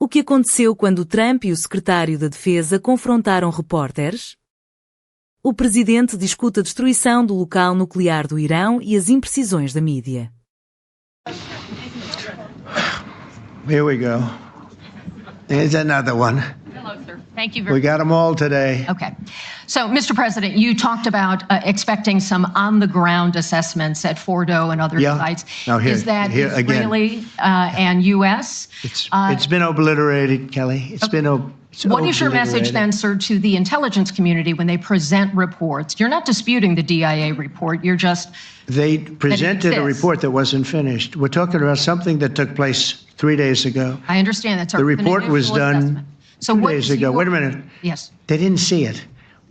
O que aconteceu quando Trump e o Secretário da Defesa confrontaram repórteres? O Presidente discute a destruição do local nuclear do Irão e as imprecisões da mídia. Here we go. Here's another one. Hello, sir. Thank you very We got them all today. Okay. So, Mr. President, you talked about expecting some on-the-ground assessments at Fordow and other sites. Now Is that Israeli and U.S.? It's been obliterated, Kelly. It's been What is your message then, sir, to the intelligence community when they present reports? You're not disputing the DIA report. You're just... They presented a report that wasn't finished. We're talking about something that took place 3 days ago. I understand that, sir. The report was done 2 days ago. Wait a minute. Yes. They didn't see it.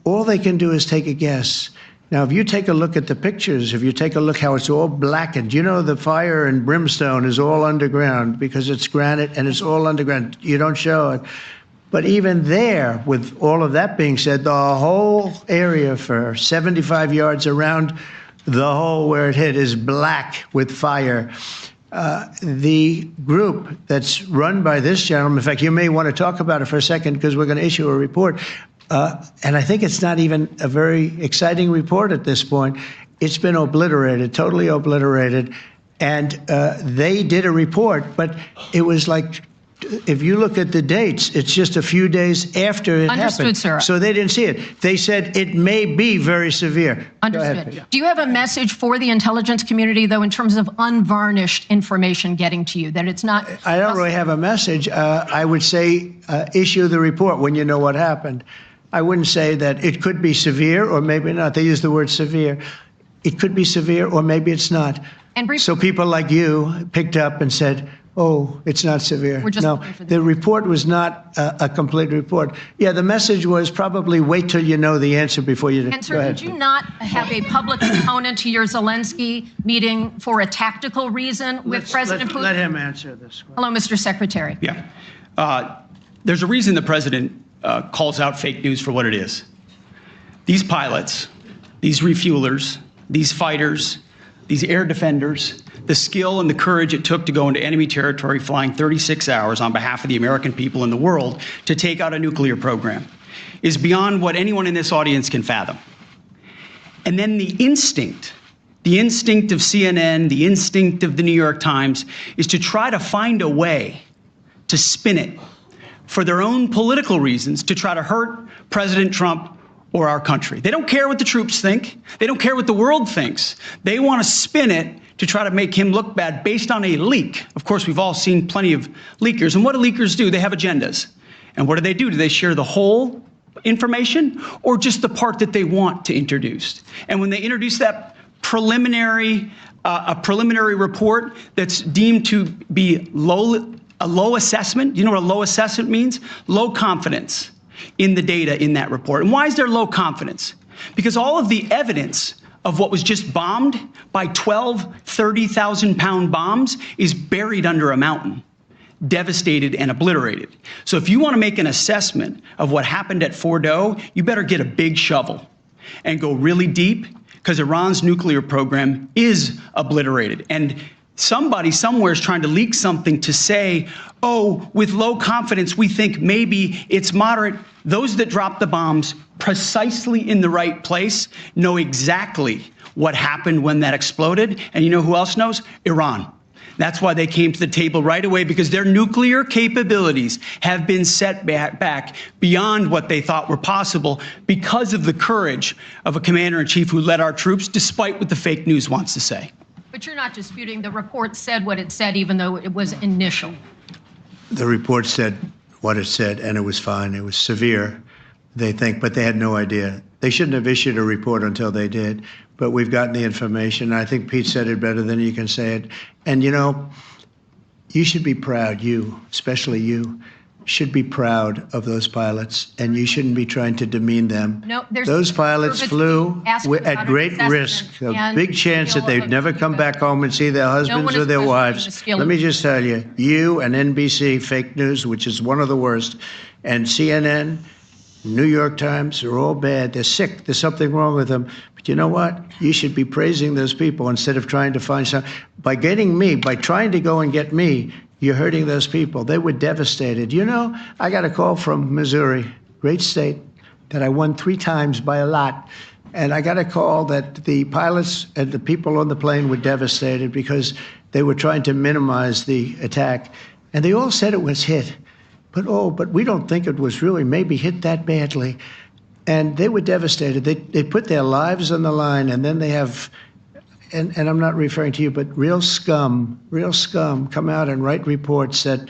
All they can do is take a guess. Now, if you take a look at the pictures, if you take a look how it's all blackened, you know the fire and brimstone is all underground because it's granite and it's all underground. You don't show it. But even there, with all of that being said, the whole area for 75 yards around the hole where it hit is black with fire. The group that's run by this gentleman, in fact, you may want to talk about it for a second because we're going to issue a report. And I think it's not even a very exciting report at this point. It's been obliterated, totally obliterated. And they did a report, but it was like, if you look at the dates, it's just a few days after it happened. Sir. So they didn't see it. They said it may be very severe. Understood. Do you have a message for the intelligence community, though, in terms of unvarnished information getting to you, that it's not... I don't really have a message. I would say issue the report when you know what happened. I wouldn't say that it could be severe or maybe not. They use the word severe. It could be severe or maybe it's not. And so people like you picked up and said, oh, it's not severe. No, the report was not a complete report. Yeah, the message was probably wait till you know the answer before you... And sir, did you not have a public component to your Zelensky meeting for a tactical reason with President Putin? Let him answer this one. Hello, Mr. Secretary. Yeah. There's a reason the president calls out fake news for what it is. These pilots, these refuelers, these fighters, these air defenders, the skill and the courage it took to go into enemy territory flying 36 hours on behalf of the American people and the world to take out a nuclear program is beyond what anyone in this audience can fathom. And then the instinct of CNN, the instinct of the New York Times is to try to find a way to spin it for their own political reasons to try to hurt President Trump or our country. They don't care what the troops think. They don't care what the world thinks. They want to spin it to try to make him look bad based on a leak. Of course, we've all seen plenty of leakers. And what do leakers do? They have agendas. And what do? Do they share the whole information or just the part that they want to introduce? And when they introduce that preliminary report that's deemed to be a low assessment, you know what a low assessment means? Low confidence in the data in that report. And why is there low confidence? Because all of the evidence of what was just bombed by 12 30,000-pound bombs is buried under a mountain, devastated and obliterated. So if you want to make an assessment of what happened at Fordow, you better get a big shovel and go really deep, because Iran's nuclear program is obliterated. And somebody somewhere is trying to leak something to say, oh, with low confidence, we think maybe it's moderate. Those that drop the bombs precisely in the right place know exactly what happened when that exploded. And you know who else knows? Iran. That's why they came to the table right away, because their nuclear capabilities have been set back beyond what they thought were possible because of the courage of a commander-in-chief who led our troops, despite what the fake news wants to say. But you're not disputing the report said what it said, even though it was initial. The report said what it said, and it was fine. It was severe, they think, but they had no idea. They shouldn't have issued a report until they did, but we've gotten the information. I think Pete said it better than you can say it. And, you know, you should be proud, you, especially you, should be proud of those pilots, and you shouldn't be trying to demean them. No, those pilots flew at great risk, a big chance that they'd never come back home and see their husbands or their wives. Let me just tell you, you and NBC, fake news, which is one of the worst, and CNN, New York Times, are all bad. They're sick. There's something wrong with them. But you know what? You should be praising those people instead of trying to find some. By getting me, by trying to go and get me, You're hurting those people. They were devastated. You know, I got a call from Missouri, great state, that I won 3 times by a lot. And I got a call that the pilots and the people on the plane were devastated because they were trying to minimize the attack. And they all said it was hit. But we don't think it was really maybe hit that badly. And they were devastated. They put their lives on the line, and then they have, and I'm not referring to you, but real scum come out and write reports that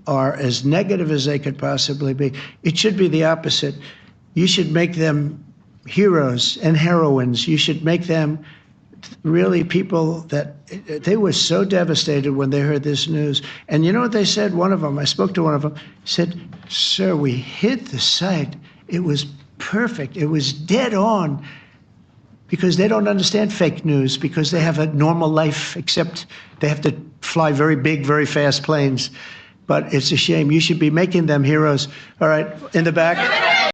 are as negative as they could possibly be. It should be the opposite. You should make them heroes and heroines. You should make them really people that they were so devastated when they heard this news. And you know what they said? One of them, I spoke to one of them, said, "Sir, we hit the site. It was perfect. It was dead on." Because they don't understand fake news, because they have a normal life, except they have to fly very big, very fast planes. But it's a shame. You should be making them heroes. All right, in the back.